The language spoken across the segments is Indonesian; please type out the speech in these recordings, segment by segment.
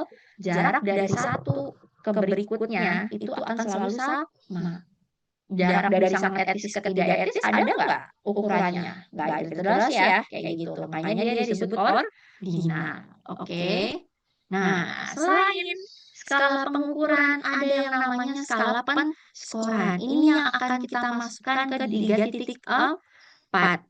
differential, jarak dari satu ke berikutnya itu akan selalu sama. Jarak dari sangat etis ke tidak etis ada nggak ukurannya? Nggak ada jelas ya, kayak gitu. Makanya dia disebut ordinal. Oke. Nah, selain skala pengukuran ada yang namanya skala penskoran. Ini yang akan kita masukkan ke 3.4.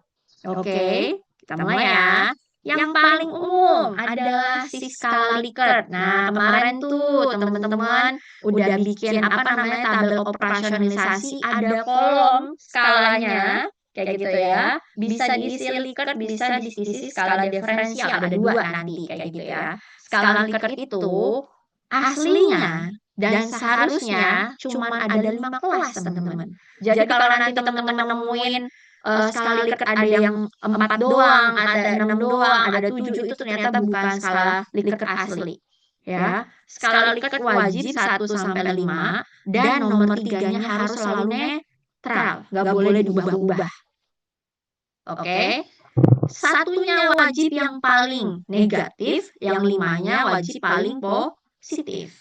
Oke, kita mulai ya. Yang paling umum adalah si skala Likert. Nah, kemarin tuh teman-teman udah bikin apa namanya tabel operasionalisasi, ada kolom skalanya, kayak gitu ya. Bisa diisi Likert, bisa diisi skala diferensial. Ada dua nanti kayak gitu ya. Skala Likert itu aslinya dan seharusnya cuman ada 5 kelas, teman-teman. Jadi kalau nanti teman-teman nemuin skala Likert ada yang 4 doang, ada 6 doang, ada 7, itu ternyata bukan skala Likert asli. Ya, skala Likert wajib 1 sampai 5 dan nomor 3-nya harus selalu netral, nggak boleh diubah-ubah. Oke. Satunya wajib yang paling negatif, yang 5-nya wajib paling positif.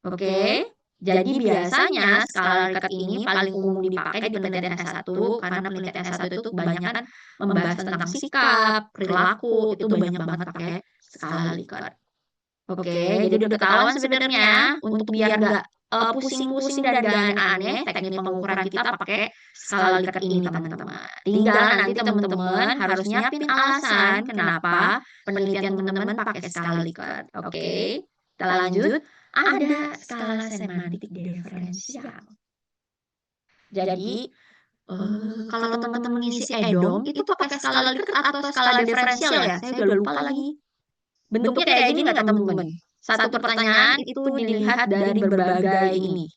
Oke. Jadi biasanya skala Likert ini paling umum dipakai di penelitian S1 karena penelitian S1 itu kebanyakan membahas tentang sikap, perilaku, itu banyak banget pakai skala Likert. Oke, jadi udah ketahuan sebenarnya untuk biar nggak pusing-pusing dan gak aneh-aneh, teknik pengukuran kita pakai skala Likert ini, teman-teman. Tinggal nanti teman-teman harus nyiapin alasan kenapa penelitian teman-teman pakai skala Likert. Oke, kita lanjut. Ada skala semantik diferensial. Jadi, kalau teman-teman ngisi EDOM itu pakai skala Likert atau skala diferensial ya? Saya udah lupa lagi. Bentuknya kayak gini nggak, teman-teman? Satu pertanyaan itu dilihat dari berbagai ini.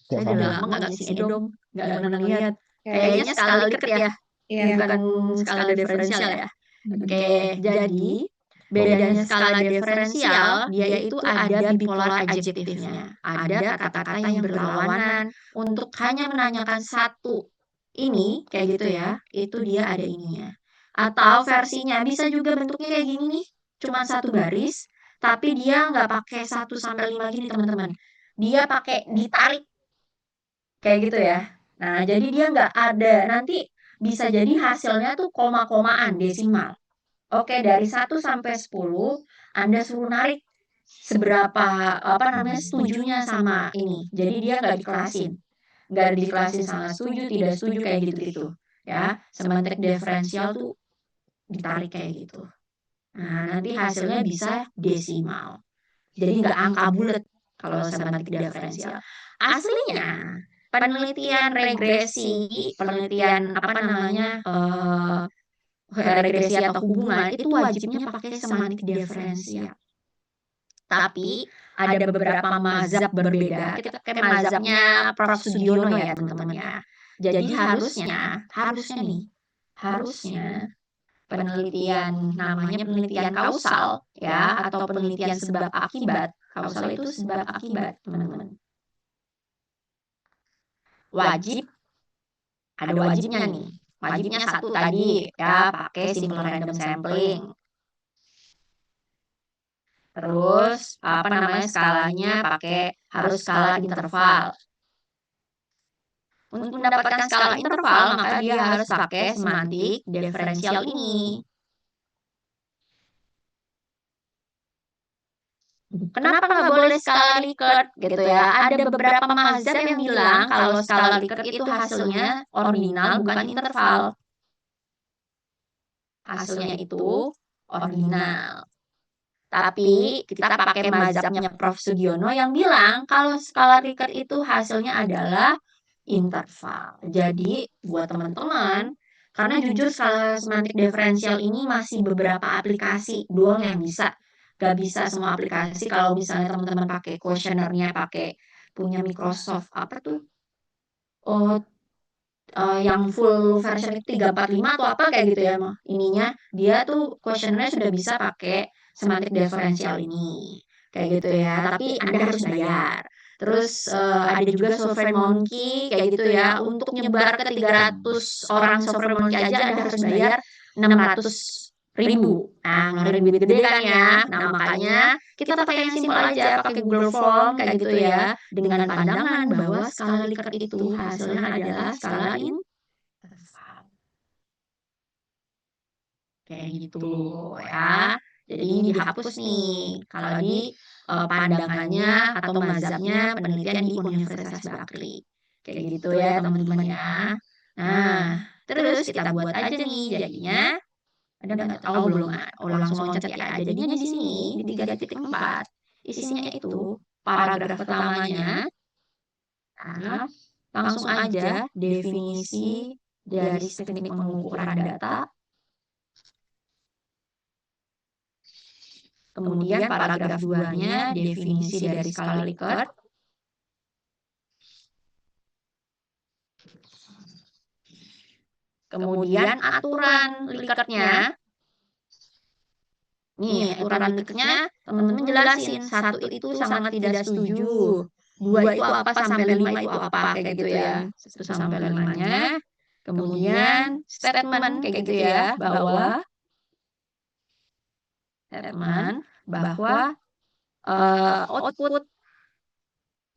Saya udah lama nggak ngisi EDOM, nggak pernah lihat. Kayaknya skala Likert ya, bukan skala diferensial ya. Oke, jadi bedanya skala diferensial, dia itu ada bipolar adjektifnya. Ada kata-kata yang berlawanan. Untuk hanya menanyakan satu ini, kayak gitu ya, itu dia ada ininya. Atau versinya bisa juga bentuknya kayak gini nih, cuma satu baris, tapi dia nggak pakai 1 sampai 5 gini, teman-teman. Dia pakai ditarik, kayak gitu ya. Nah, jadi dia nggak ada, nanti bisa jadi hasilnya tuh koma-komaan, desimal. Oke, dari 1 sampai 10, Anda suruh narik seberapa apa namanya setujunya sama ini. Jadi dia nggak dikelasin. Nggak dikelasin sangat setuju, tidak setuju kayak gitu-gitu. Ya, semantik diferensial tuh ditarik kayak gitu. Nah, nanti hasilnya bisa desimal. Jadi nggak angka bulat kalau semantik diferensial. Aslinya penelitian regresi, penelitian apa namanya regresi atau hubungan itu wajibnya pakai semantik diferensial. Tapi ada beberapa mazhab berbeda. Kita pakai mazhabnya Prof. Sugiono ya, teman-teman ya. Jadi harusnya penelitian namanya penelitian kausal ya, atau penelitian sebab akibat. Kausal itu sebab akibat, teman-teman. Wajib, ada wajibnya nih. Wajibnya satu tadi ya, pakai simple random sampling. Terus apa namanya skalanya pakai harus skala interval. Untuk mendapatkan skala interval maka dia harus pakai semantik diferensial ini. Kenapa nggak boleh skala Likert gitu ya? Ada beberapa mazhab yang bilang kalau skala Likert itu hasilnya ordinal bukan interval. Hasilnya itu ordinal. Tapi kita pakai mazhabnya Prof. Sugiono yang bilang kalau skala Likert itu hasilnya adalah interval. Jadi buat teman-teman, karena jujur skala semantik diferensial ini masih beberapa aplikasi doang yang bisa. Gak bisa semua aplikasi. Kalau misalnya teman-teman pakai questionnaire-nya pakai punya Microsoft apa tuh? Oh, yang full version itu 345 atau apa kayak gitu ya, ininya dia tuh questionnaire sudah bisa pakai semantik diferensial ini kayak gitu ya, tapi Anda harus bayar. Terus ada juga SurveyMonkey kayak gitu ya, untuk nyebar ke 300 orang SurveyMonkey aja Anda harus bayar ribu. Nah, ngeluarin duit gede kan ya. Nah, makanya kita pakai yang simpel aja, pakai Google Form kayak gitu ya. Dengan pandangan bahwa skala Likert itu hasilnya adalah skala interval. Kayak gitu ya. Jadi dihapus nih kalau di pandangannya atau mazhabnya penelitian di Universitas Bakri. Kayak gitu ya teman-teman ya. Nah, terus kita buat aja nih jadinya. Ada nggak? Oh belum. Oh langsung loncat ya. Jadinya di sini di 3.4 isinya itu paragraf pertamanya. Nah, langsung aja definisi dari teknik pengukuran data. Kemudian paragraf 2-nya definisi dari skala Likert. Kemudian aturan Likertnya. Nih, aturan Likertnya teman-teman jelasin. 1 itu sangat tidak setuju. 2 itu apa sampai 5 itu apa kayak gitu ya. 1 sampai 5-nya. Kemudian statement kayak gitu ya, bahwa output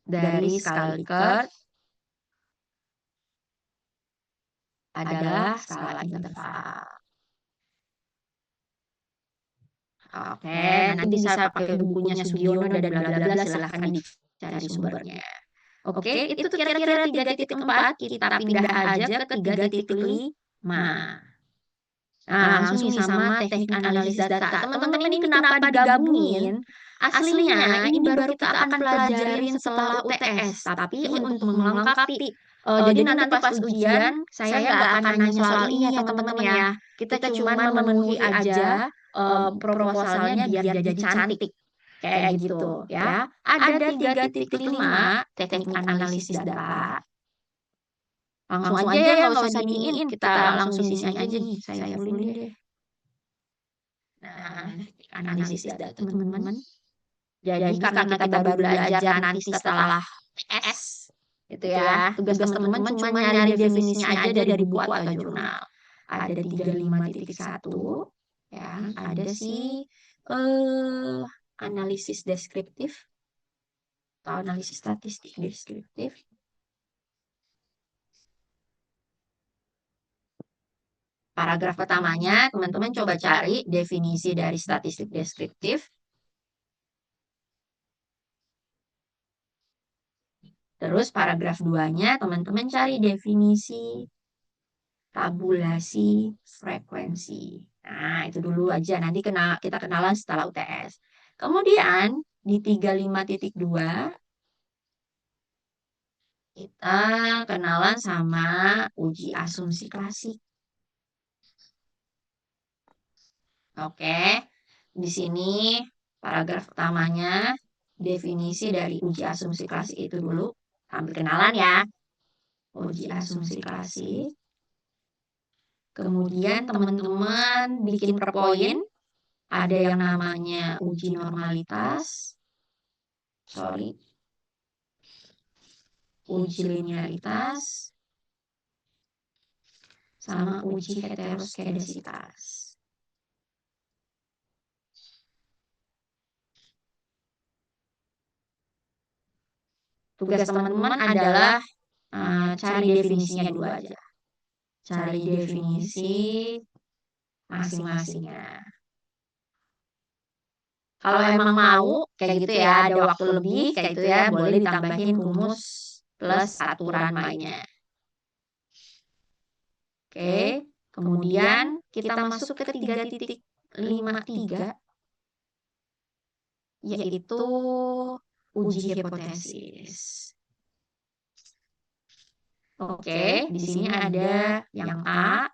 dari skala Likert adalah skala interval. Oke, nanti bisa pakai bukunya Sugiono dan bla bla bla, silahkan dicari sumbernya. Oke, itu kira-kira 3.4, kita pindah aja ke 3.5. Nah, langsung nih sama teknik analisis data. Teman-teman ini kenapa digabungin? Aslinya ini baru kita akan pelajarin setelah UTS, tapi untuk melengkapi. Jadi nanti pas ujian, saya nggak akan nanya soal ini ya teman-teman ya. Kita cuma memenuhi aja proposalnya biar jadi cantik. Kayak gitu ya. Ada 3.5 teknik analisis data. Langsung aja ya, nggak usah diiniin. Kita langsung di sini aja nih. Saya mulai deh. Nah, analisis data teman-teman. Jadi karena kita baru belajar nanti setelah PS gitu ya. Tugas teman-teman cuma nyari definisinya aja dari buku atau jurnal. Ada 35.1 ya, ada sih analisis deskriptif atau analisis statistik deskriptif. Paragraf pertamanya teman-teman coba cari definisi dari statistik deskriptif. Terus paragraf 2-nya teman-teman cari definisi tabulasi frekuensi. Nah, itu dulu aja. Nanti kita kenalan setelah UTS. Kemudian di 35.2 kita kenalan sama uji asumsi klasik. Oke. Di sini paragraf pertamanya definisi dari uji asumsi klasik itu dulu. Ambil kenalan ya. Uji asumsi klasik. Kemudian teman-teman bikin per poin. Ada yang namanya uji normalitas. Uji linearitas. Sama uji heteroskedasitas. Tugas teman-teman adalah cari definisinya dulu aja. Cari definisi masing-masingnya. Kalau emang mau kayak gitu ya, ada waktu lebih kayak gitu ya, boleh ditambahin rumus plus aturan mainnya. Oke, kemudian kita masuk ke 3.53, yaitu uji hipotesis. Oke, di sini ada yang A,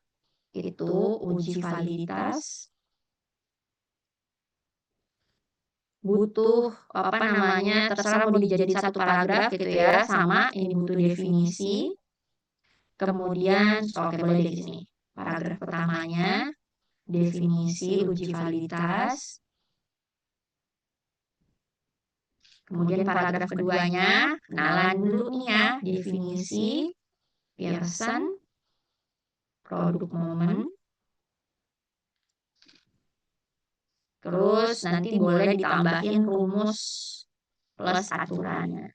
itu uji validitas. Butuh terserah mau dijadiin satu paragraf gitu ya, sama ini butuh definisi. Kemudian oke boleh di sini. Paragraf pertamanya definisi uji validitas. Kemudian paragraf keduanya kenalan dulu nih ya, definisi Pearson produk momen. Terus nanti boleh ditambahin rumus plus aturannya.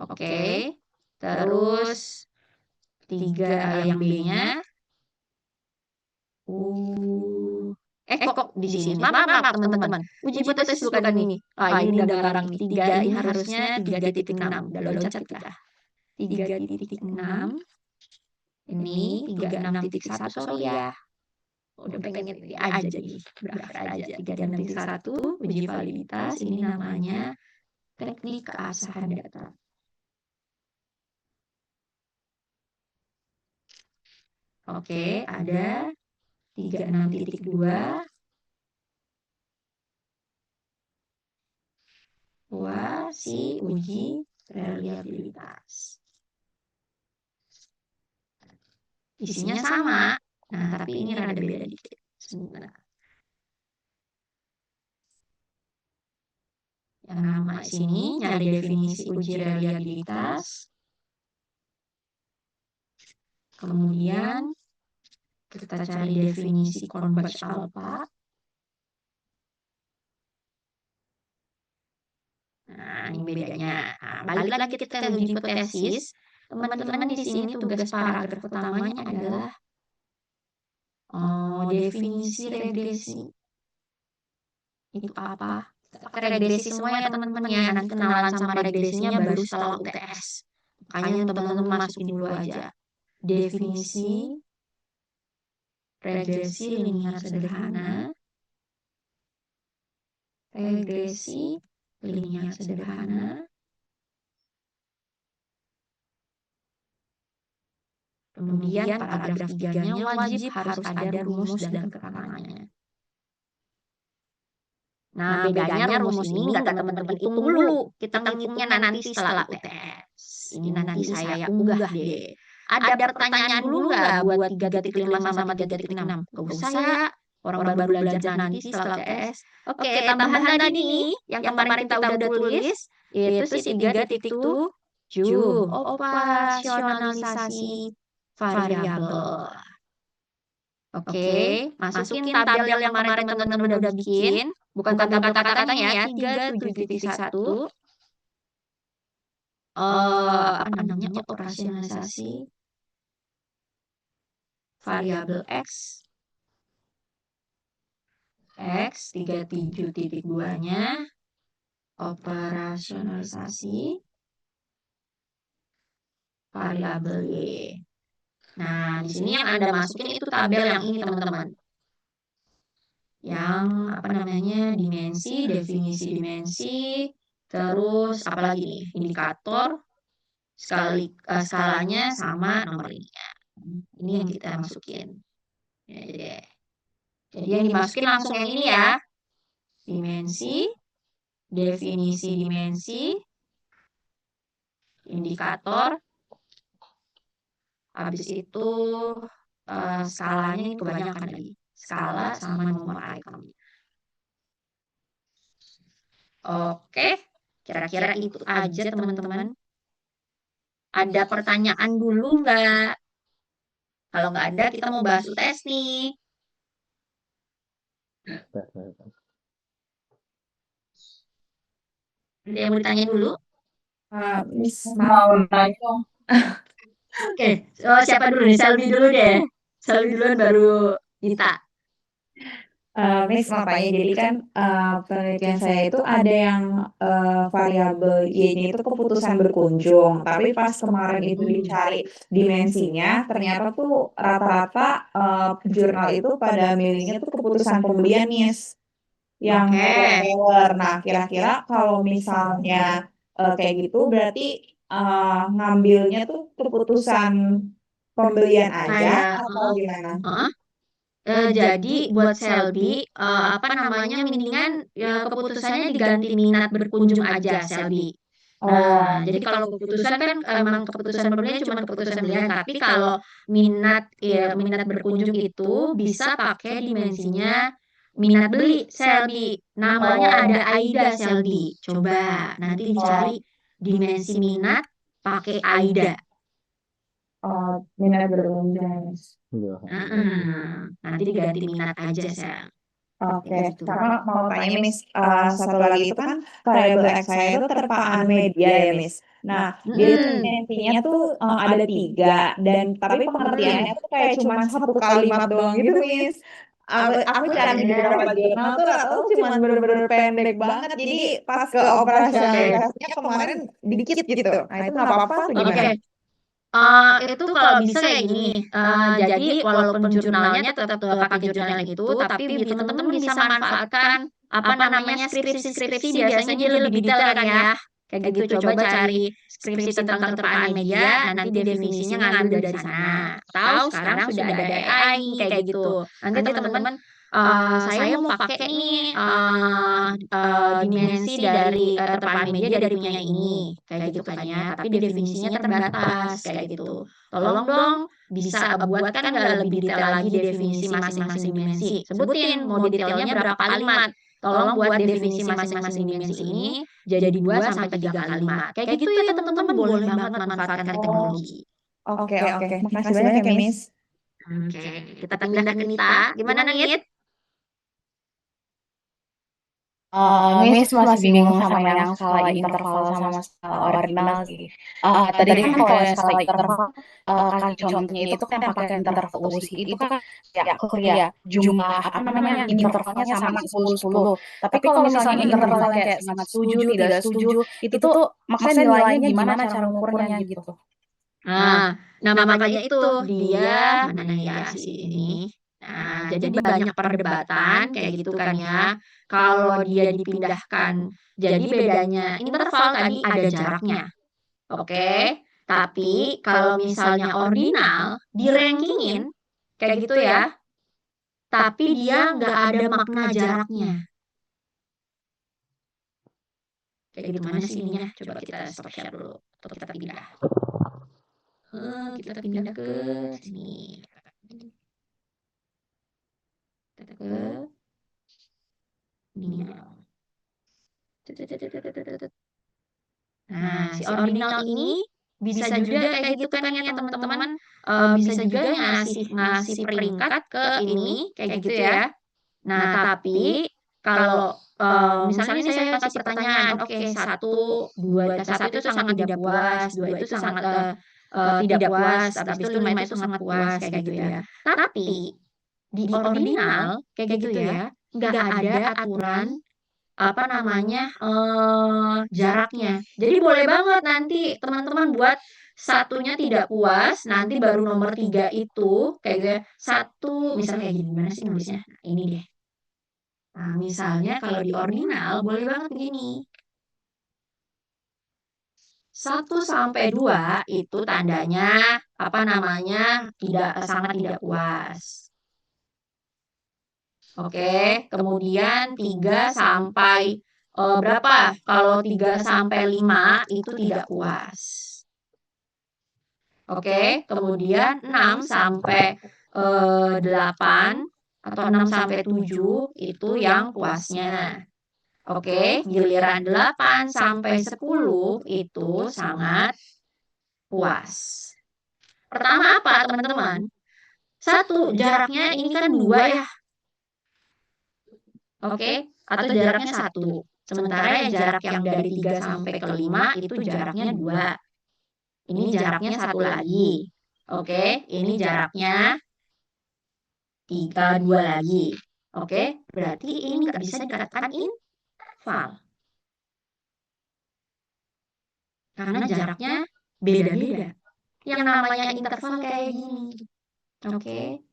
Oke. Terus 3 yang B-nya. Kok di sini? Maaf teman-teman. Uji hipotesis bukan ini. Ini udah ngarang nih. 3 ini harusnya 3.6. Udah loncat kita. 3.6. Ini 36.1, sorry ya. Udah pengen ini aja nih. Berakhir aja. 36.1 uji validitas. Ini namanya teknik keabsahan data. Oke, ada 36.2. Si uji reliabilitas. Isinya sama, nah tapi ini rada beda dikit. Sebentar. Yang nama sini nyari definisi uji reliabilitas. Kemudian kita cari definisi converge alpha. Nah, ini bedanya. Nah, balik lagi kita ke uji hipotesis. Teman-teman di sini tugas paragraf utamanya adalah definisi regresi. Itu apa? Pakai regresi semua ya teman-teman ya. Nanti kenalan sama regresinya baru setelah UTS. Makanya teman-teman masukin dulu aja. Definisi regresi linier sederhana. Regresi linier sederhana. Kemudian paragraf 3-nya wajib harus ada rumus dan keterangannya. Nah, bedanya rumus ini nggak teman-teman hitung dulu. Kita ngitungnya nanti setelah UTS. Ini nanti saya unggah deh. Ada pertanyaan dulu nggak buat 3.5 sama 3.6? Gak usah ya. Orang baru belajar nanti setelah UTS. Oke, tambahan tadi nih, yang kemarin kita udah tulis, itu si 3.7 operasionalisasi variabel. Oke, masukin tabel yang kemarin teman-teman udah bikin. Bukan tabel kata-katanya ya, 37.1. Apa namanya, operasionalisasi variabel X. 37.2-nya operasionalisasi variabel Y. Nah, di sini yang Anda masukin itu tabel yang ini teman-teman. Yang apa namanya, dimensi, definisi dimensi, terus apalagi nih, indikator, skalanya sama nomor linear. Ini yang kita masukin. Ya, jadi yang dimasukin langsung yang ini ya. Dimensi, definisi dimensi, indikator, habis itu skalanya ini kebanyakan lagi. Skala sama nomor item. Oke, kira-kira itu aja teman-teman. Ada pertanyaan dulu nggak? Kalau nggak ada, kita mau bahas UTS nih. Ada yang mau ditanyain dulu? Miss mau nanya dong. Oke, siapa dulu nih? Selvi dulu deh. Selvi duluan baru Dita. Miss mau tanya, jadi kan penelitian saya itu ada yang variabel Y-nya itu keputusan berkunjung, tapi pas kemarin itu dicari dimensinya, ternyata tuh rata-rata jurnal itu pada milihnya tuh keputusan pembelian, Miss, yang keyword. Nah, kira-kira kalau misalnya kayak gitu, berarti ngambilnya tuh keputusan pembelian aja atau gimana? Jadi buat Selby, apa namanya, mendingan ya keputusannya diganti minat berkunjung aja Selby. Nah, jadi kalau keputusan kan emang keputusan pembelian cuma keputusan pembelian, tapi kalau minat minat berkunjung itu bisa pakai dimensinya minat beli Selby. Namanya ada AIDA Selby. Coba nanti dicari dimensi minat pakai AIDA. Minat berkunjung. Nanti diganti minat aja sayang. Oke, kayak gitu. sama mau tanya Miss, satu lagi itu kan variabel X saya itu terpaan media ya Miss. Nah, dia tuh dimensinya tuh ada 3 dan tapi pengertiannya tuh kayak cuman satu kalimat doang gitu Miss. Aku cari di beberapa jurnal tuh atau cuman bener-bener pendek banget. Jadi pas ke operasionalisasinya kemarin dikit gitu. Nah itu nggak apa-apa atau Oke, gimana? itu kalau bisa kayak gini. Jadi walaupun jurnalnya tetap pakai jurnal yang itu, tapi teman-teman bisa manfaatkan apa namanya skripsi-skripsi biasanya dia lebih detail kan ya. Kayak gitu, coba cari skripsi tentang keterpaan media, nanti definisinya ngambil dari sana. Atau sekarang sudah ada AI nih, kayak gitu. Nanti teman-teman, saya mau pakai nih dimensi dari keterpaan media dari punya ini, kayak gitu kan ya. Tapi definisinya terbatas, kayak gitu. Tolong dong bisa buatkan nggak lebih detail lagi definisi masing-masing dimensi. Sebutin mau detailnya berapa kalimat. Tolong buat definisi masing-masing dimensi ini jadi 2 sampai 3 kalimat. Kayak gitu ya teman-teman, boleh banget manfaatkan teknologi. Oke, oke. Makasih banyak ya Miss. Oke, kita pindah ke Nita. Gimana Nit? Miss masih bingung sama yang skala interval sama skala ordinal sih. Tadi kan kalau yang skala interval, kasih contohnya itu kan yang pakai interval usi itu kan ya jumlah apa namanya intervalnya sama 10-10. Tapi kalau misalnya intervalnya kayak sangat setuju, tidak setuju, itu tuh maksudnya nilainya gimana cara mengukurnya gitu. Nah, makanya itu dia mana ya si ini. Nah, jadi banyak perdebatan kayak gitu kan ya. Kalau dia dipindahkan, jadi bedanya interval tadi ada jaraknya. Oke, tapi kalau misalnya ordinal di-rankingin kayak gitu ya, tapi dia nggak ada makna jaraknya. Kayak gitu mana sih ininya? Coba kita stop share dulu atau kita pindah. Kita pindah ke sini. Kita ke ini. Nah, si ordinal ini bisa juga kayak gitu kan ya teman-teman. Bisa juga ngasih ngasih peringkat ke ini kayak gitu ya. Nah, tapi kalau misalnya nih saya kasih pertanyaan, oke, satu itu sangat tidak puas, dua itu sangat tidak puas, habis itu lima itu sangat puas kayak gitu ya. Tapi di ordinal kayak gitu ya, nggak ada aturan apa namanya jaraknya. Jadi boleh banget nanti teman-teman buat satunya tidak puas, nanti baru nomor 3 itu kayak gitu ya. Satu misalnya kayak gini, gimana sih nulisnya? Nah, ini deh. Nah, misalnya kalau di ordinal boleh banget begini. 1 sampai 2 itu tandanya apa namanya tidak sangat tidak puas. Oke, kemudian 3 sampai berapa? Kalau 3 sampai 5 itu tidak puas. Oke, kemudian 6 sampai 8 atau 6 sampai 7 itu yang puasnya. Oke, giliran 8 sampai 10 itu sangat puas. Pertama apa, teman-teman? Satu, jaraknya ini kan 2 ya. Oke, atau jaraknya 1. Sementara yang jarak yang dari 3 sampai ke 5 itu jaraknya 2. Ini jaraknya 1 lagi. Oke, ini jaraknya 2 lagi. Oke, berarti ini nggak bisa dikatakan interval. Karena jaraknya beda-beda. Yang namanya interval kayak gini. Oke,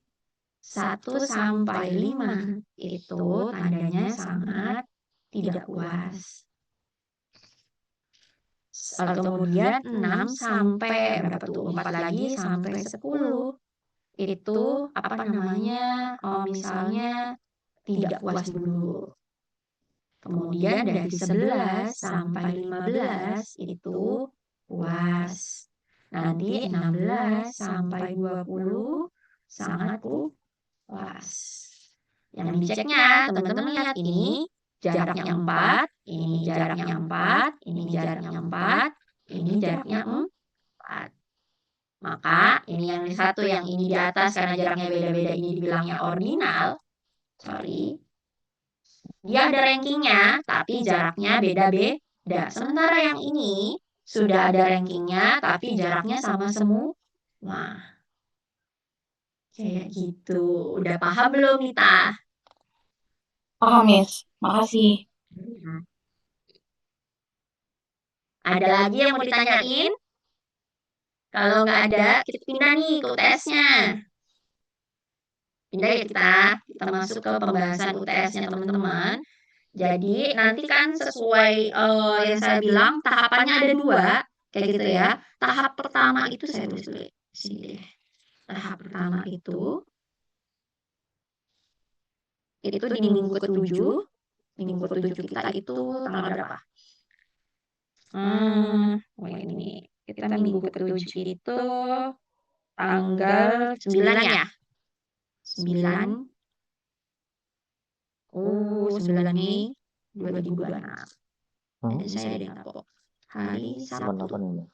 1 sampai 5 itu tandanya sangat tidak puas. Kemudian 6 sampai berapa tuh? 4 lagi sampai 10. Itu apa namanya? Misalnya tidak puas dulu. Kemudian dari 11 sampai 15 itu puas. Nanti 16 sampai 20 sangat puas. Yang diceknya, teman-teman lihat ini jaraknya 4, ini jaraknya 4, ini jaraknya 4, ini jaraknya 4. Maka ini yang satu yang ini di atas karena jaraknya beda-beda ini dibilangnya ordinal. Sorry. Dia ada rankingnya, tapi jaraknya beda-beda. Sementara yang ini sudah ada rankingnya, tapi jaraknya sama semua. Kayak gitu. Udah paham belum, Mita? Paham, Miss. Makasih. Ada lagi yang mau ditanyain? Kalau nggak ada, kita pindah nih ke UTS-nya. Pindah ya kita masuk ke pembahasan UTS-nya teman-teman. Jadi nanti kan sesuai yang saya bilang tahapannya ada 2, kayak gitu ya. Tahap pertama itu saya tulis dulu sini deh. Tahap pertama itu di minggu ke-7. Minggu ke-7 kita itu tanggal berapa? Oh ini kita minggu ke-7 itu tanggal 9 ya. 9 9 Mei 2026. Jadi saya ada yang kok hari Sabtu.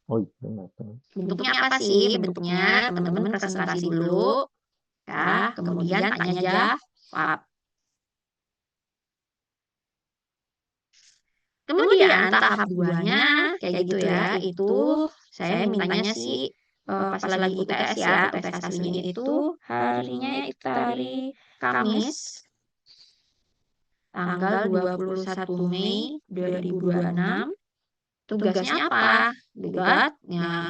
Oh iya, benar. Bentuknya apa sih? Bentuknya teman-teman presentasi dulu, ya, kemudian tanya jawab. Kemudian tahap 2-nya kayak gitu ya, itu saya mintanya sih pas lagi UTS ya, UTS aslinya itu harinya itu hari Kamis, tanggal 21 Mei 2026. Tugasnya apa?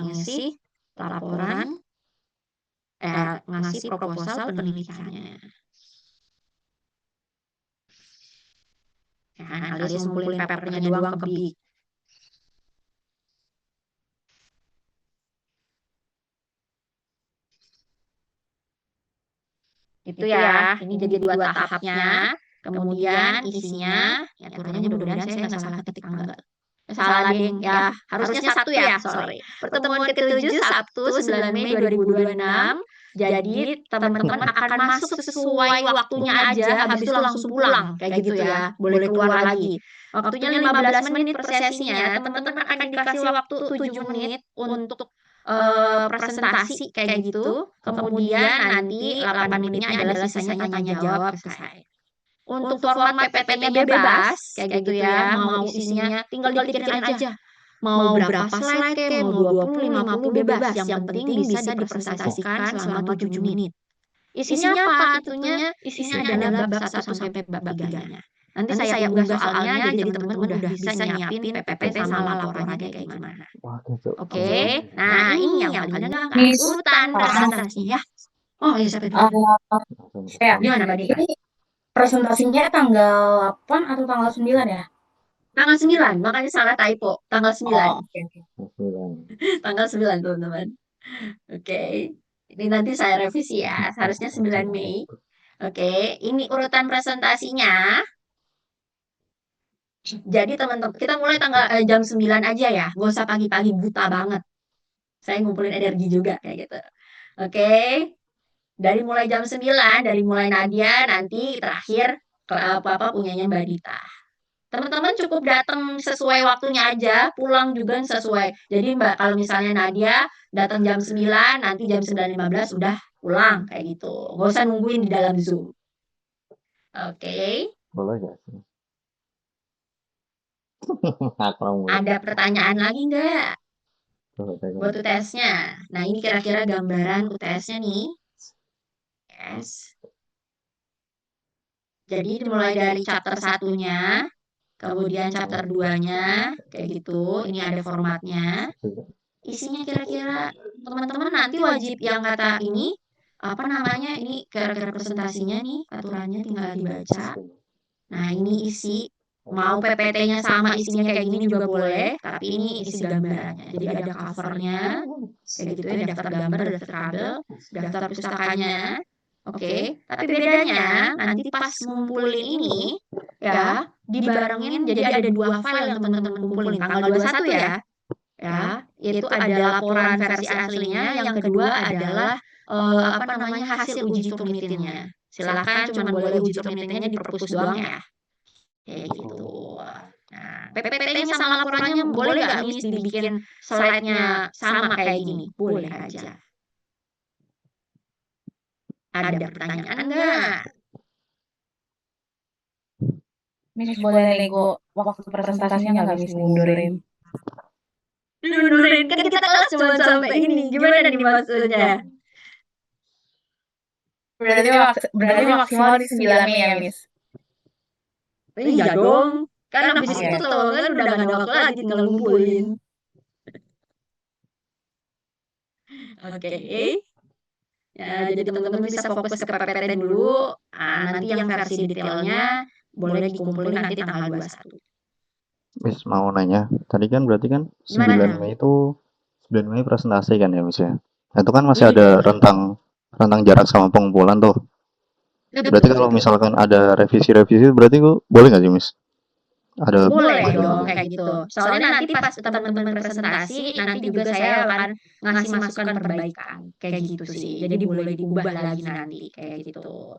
Ngisi laporan, ngasih proposal penelitiannya. Ya, alias ngumpulin papernya doang ke BIK. Itu ya, ini jadi 2 tahapnya. Kemudian isinya, ya aturannya mudah-mudahan saya nggak salah ketik tanggal. Salah ding, ya harusnya 1 ya, sorry. Pertemuan ke-7 Sabtu 9 Mei 2026. Jadi teman-teman akan masuk sesuai waktunya aja, habis itu langsung pulang, kayak gitu ya. Boleh keluar lagi. Waktunya 15 menit per sesinya, teman-teman akan dikasih waktu 7 menit untuk presentasi kayak gitu. Kemudian nanti 8 menitnya adalah sisanya tanya jawab ke saya. Untuk format PPT-nya bebas, kayak gitu ya, mau isinya tinggal dipikirin aja. Mau berapa slide ke, mau 20, 50 bebas. Yang penting bisa dipresentasikan selama 7 menit. Isinya apa? Isinya adalah bab 1 sampai bab 3-nya. Nanti saya unggah soalnya, jadi teman-teman udah bisa nyiapin PPT sama laporannya kayak gimana. Oke, nah ini yang paling gampang, Miss, urutan presentasinya ya. Oh iya, siapa dulu? Ya, Gimana Mbak Dika? ini presentasinya tanggal 8 atau tanggal 9 ya? Tanggal 9, makanya salah typo. Tanggal 9. Oh, oke. Tanggal 9, teman-teman. Oke. Ini nanti saya revisi ya. Seharusnya 9 Mei. Oke, ini urutan presentasinya. Jadi teman-teman, kita mulai jam 9 aja ya. Gak usah pagi-pagi buta banget. Saya ngumpulin energi juga kayak gitu. Oke. Dari mulai jam 9, dari mulai Nadia, nanti terakhir apa-apa punyanya Mbak Dita. Teman-teman cukup datang sesuai waktunya aja, pulang juga sesuai. Jadi Mbak, kalau misalnya Nadia datang jam 9, nanti jam 9.15 udah pulang kayak gitu. Gak usah nungguin di dalam Zoom. Oke. Boleh gak sih? Ada pertanyaan lagi nggak buat UTS-nya? Nah, ini kira-kira gambaran UTS-nya nih. Yes. Jadi dimulai dari chapter 1-nya, kemudian chapter 2-nya, kayak gitu. Ini ada formatnya. Isinya kira-kira teman-teman nanti wajib yang kata ini, apa namanya, ini kira-kira presentasinya nih, aturannya tinggal dibaca. Nah, ini isi, mau PPT-nya sama isinya kayak gini juga boleh, tapi ini isi gambarannya. Jadi ada covernya, kayak gitu ya, daftar gambar, daftar kabel, daftar pustakanya. Oke, tapi bedanya nanti pas ngumpulin ini, ya, dibarengin jadi ada 2 file yang teman-teman kumpulin. Tanggal 21 ya, itu ada laporan versi aslinya, yang kedua adalah apa namanya, hasil uji turnitinnya. Silakan cuman boleh uji turnitinnya di perpus doang ya. Kayak gitu. Nah, PPT-nya sama laporannya boleh nggak Miss dibikin slide-nya sama kayak gini? Boleh aja. Ada pertanyaan nggak? Miss boleh nego waktu presentasinya nggak Miss dimundurin? Dimundurin, kan kita kelas cuma sampai ini, gimana nih maksudnya? Berarti maksimal di 9 Mei ya Miss? Iya dong, kan habis Oke. itu tuh kan udah gak ada waktu lagi tinggal ngumpulin. Oke. Ya, jadi teman-teman bisa fokus ke PPT dulu. Nanti yang versi detailnya boleh dikumpulin nanti tanggal 21. Miss mau nanya, tadi kan berarti kan Gimana? 9 Mei itu 9 Mei presentasi kan ya Miss ya? Itu kan masih ada rentang jarak sama pengumpulan tuh. Berarti kalau misalkan ada revisi-revisi berarti boleh nggak sih Miss? Ada Boleh boleh dong juga. kayak gitu. Soalnya nanti pas teman-teman presentasi, nanti juga saya akan ngasih masukan perbaikan. Kayak gitu sih. Jadi boleh diubah lagi nanti kayak gitu.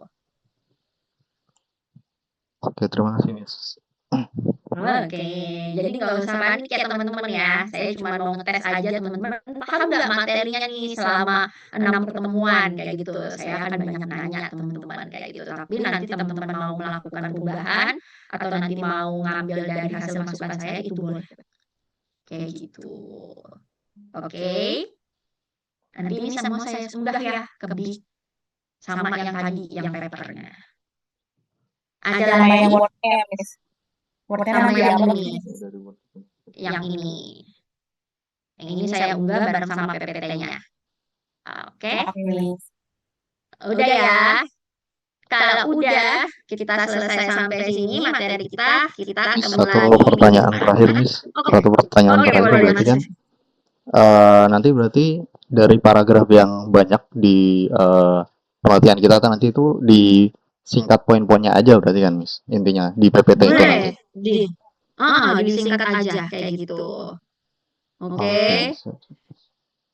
Oke, terima kasih Miss. Oke, jadi nggak usah panik ya teman-teman ya. Saya cuma mau ngetes aja teman-teman paham nggak materinya nih selama 6 pertemuan kayak gitu. Saya akan banyak nanya teman-teman kayak gitu. Tapi nanti teman-teman mau melakukan perubahan atau nanti mau ngambil dari hasil masukan saya itu boleh. Kayak gitu. Oke. Nanti ini semua saya unggah ya ke Big sama yang tadi yang papernya. Ada Sama lagi yang Word-nya ya Miss? Word-nya sama nanti yang upload ini. Miss? Yang ini. Yang ini saya unggah bareng sama PPT-nya. Oke, Oke Miss. udah ya. Kalau udah kita selesai sampai sini materi kita ketemu Satu lagi minggu pertanyaan depan. terakhir Miss. Oke. Satu pertanyaan Oke, terakhir boleh berarti Mas. kan nanti berarti dari paragraf yang banyak di pelatihan kita kan nanti itu disingkat poin-poinnya aja berarti kan Miss. Intinya di PPT itu nanti. Boleh, disingkat aja kayak gitu. Oke. siap.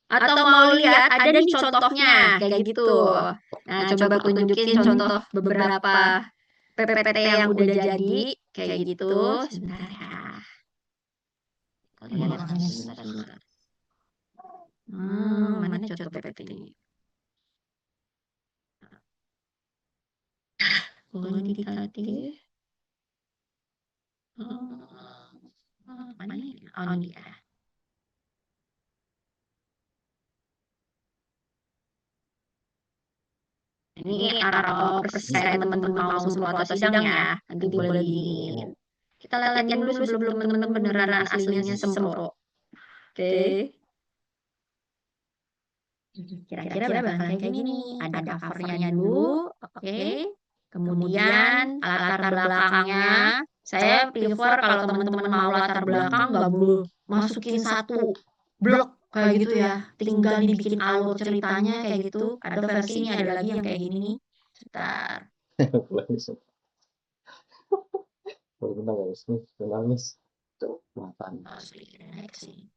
Atau mau lihat ada nih contohnya kayak gitu. Nah, coba aku tunjukin contoh beberapa PPT yang udah jadi kayak gitu. Sebentar ya. Lihat waktunya sebentar. Mana contoh PPT ini? Kuantitatif. Mana ini? Oh, ini ya. Ini persis teman-teman mau semprot atau sidang ya. Nanti boleh diinin. Kita latihan dulu sebelum teman-teman beneran aslinya sempro. Oke. Kira-kira bakalan kayak gini. Ada covernya dulu. Oke. Kemudian latar belakangnya. Saya prefer kalau teman-teman mau latar belakang nggak boleh masukin satu blok kayak gitu ya. Tinggal dibikin alur ceritanya kayak gitu. Ada versi ini ada lagi yang kayak gini nih. Sebentar. Bentar guys, bentar Miss. Makan. Naik sih.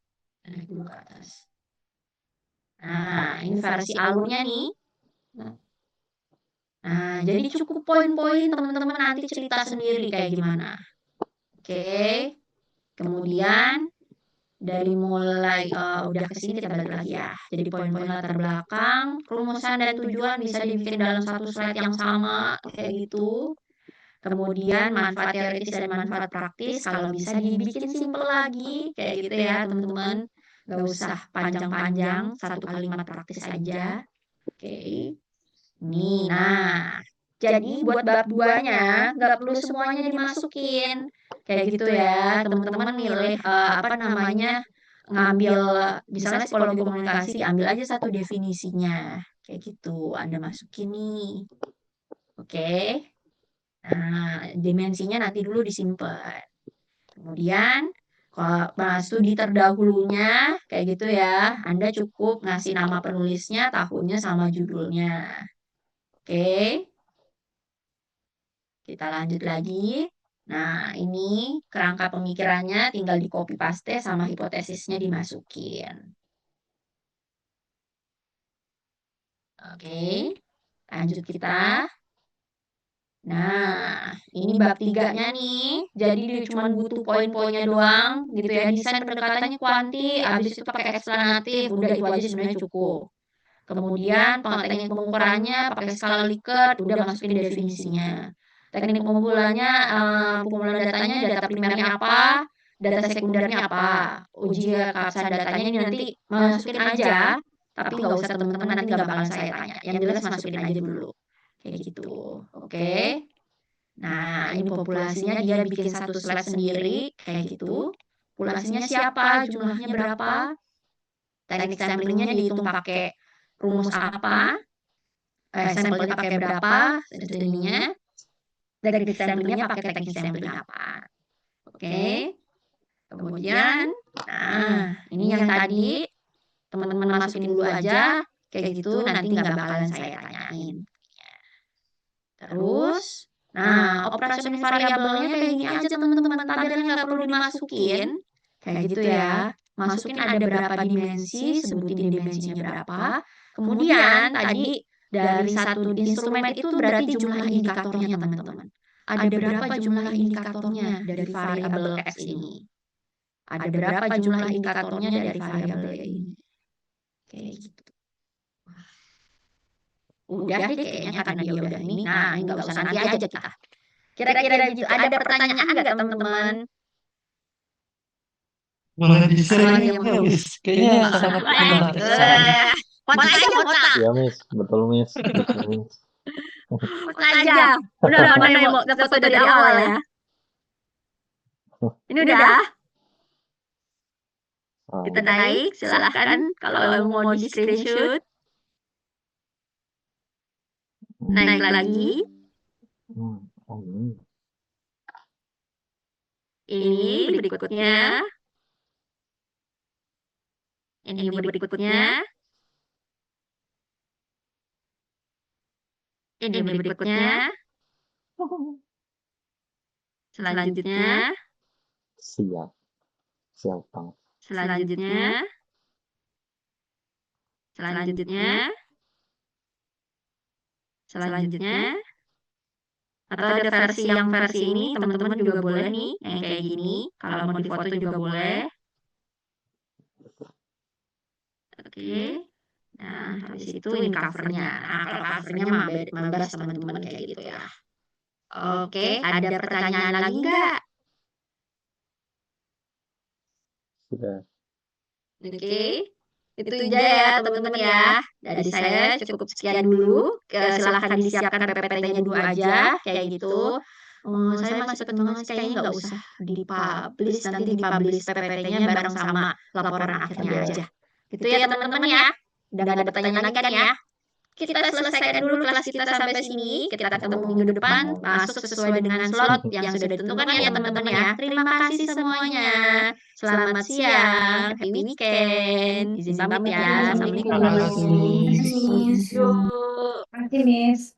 Naik dulu ke atas. Nah, ini versi alurnya nih. Nah, jadi cukup poin-poin teman-teman nanti cerita sendiri kayak gimana. Oke. Kemudian dari mulai udah ke sini kita balik lagi ya. Jadi poin-poin latar belakang, rumusan dan tujuan bisa dibikin dalam satu slide yang sama kayak gitu. Kemudian manfaat teoritis dan manfaat praktis kalau bisa dibikin simple lagi kayak gitu ya teman-teman. Gak usah panjang-panjang, satu kalimat praktis aja. Oke. Nih, nah. Jadi buat bab 2-nya nggak perlu semuanya dimasukin. Kayak gitu ya. Teman-teman milih apa namanya? Ngambil misalnya psikologi komunikasi diambil aja satu definisinya. Kayak gitu. Anda masukin nih. Oke. Nah, dimensinya nanti dulu disimpan. Kemudian kalau studi terdahulunya kayak gitu ya. Anda cukup ngasih nama penulisnya, tahunnya sama judulnya. Oke. Kita lanjut lagi. Nah, ini kerangka pemikirannya tinggal di copy paste sama hipotesisnya dimasukin. Oke. Lanjut kita. Nah, ini bab 3-nya nih. Jadi dia cuma butuh poin-poinnya doang gitu ya. Desain pendekatannya kuanti, habis itu pakai eksplanatif, udah itu aja sebenarnya cukup. Kemudian teknik pengukurannya pakai skala Likert, udah masukin definisinya. Teknik pengumpulannya, pengumpulan datanya, data primernya apa, data sekundernya apa. Uji keabsahan datanya ini nanti masukin aja, tapi nggak usah teman-teman, nanti nggak bakalan saya tanya. Yang jelas masukin aja dulu. Kayak gitu. Oke. Nah, ini populasinya dia bikin satu slide sendiri, kayak gitu. Populasinya siapa, jumlahnya berapa, teknik samplingnya dihitung pakai rumus apa, sampelnya pakai berapa, ininya, teknik samplingnya pakai teknik sampling apa. Oke. Kemudian, nah ini yang tadi teman-teman masukin dulu aja, kayak gitu, nanti nggak bakalan saya tanyain. Terus, nah operasi variabelnya kayak gini aja teman-teman, tabelnya nggak perlu dimasukin, kayak gitu ya. Masukin ada berapa dimensi, sebutin dimensinya berapa. Kemudian tadi dari satu instrumen itu berarti jumlah indikatornya teman-teman. Ada berapa jumlah indikatornya dari variabel X ini? Ada berapa jumlah indikatornya dari variabel ini? Kayak gitu. Udah deh kayaknya karena dia udah ini. Nah, ini nggak usah nanti aja kita. Kira-kira gitu. Ada pertanyaan nggak teman-teman? Boleh di-sharing nggak, Miss? Kayaknya sangat menarik sekali. Kontak aja, kontak. Iya, Miss. Betul, Miss. Betul, Miss. Kontak aja. Udah, mana yang mau kita foto dari awal ya? Ini udah. Kita naik, silahkan. Kalau mau di screenshot. Naik lagi. Ini berikutnya. Ini berikutnya. Ini berikutnya. Selanjutnya. Siap. Siap banget. Selanjutnya. Selanjutnya. Selanjutnya. Atau ada versi yang versi ini, teman-teman juga boleh nih, yang kayak gini. Kalau mau difoto juga boleh. Oke. Nah, habis itu ini covernya. Nah, kalau covernya mah bebas teman-teman kayak gitu ya. Oke, ada pertanyaan lagi nggak? Sudah. Oke, itu aja ya teman-teman ya. Dari saya cukup sekian dulu. Silahkan disiapkan PPT-nya dulu aja, kayak gitu. Saya masih pertimbangan kayaknya nggak usah dipublish, nanti dipublish PPT-nya bareng sama laporan akhirnya aja. Gitu ya teman-teman ya. Udah nggak ada pertanyaan lagi kan ya? Kita selesaikan dulu kelas kita sampai sini. Kita ketemu minggu depan, masuk sesuai dengan slot yang sudah ditentukan ya teman-teman ya. Terima kasih semuanya. Selamat siang, happy weekend. Izin pamit ya. Assalamualaikum. Terima kasih. Yuk. Terima kasih, Miss.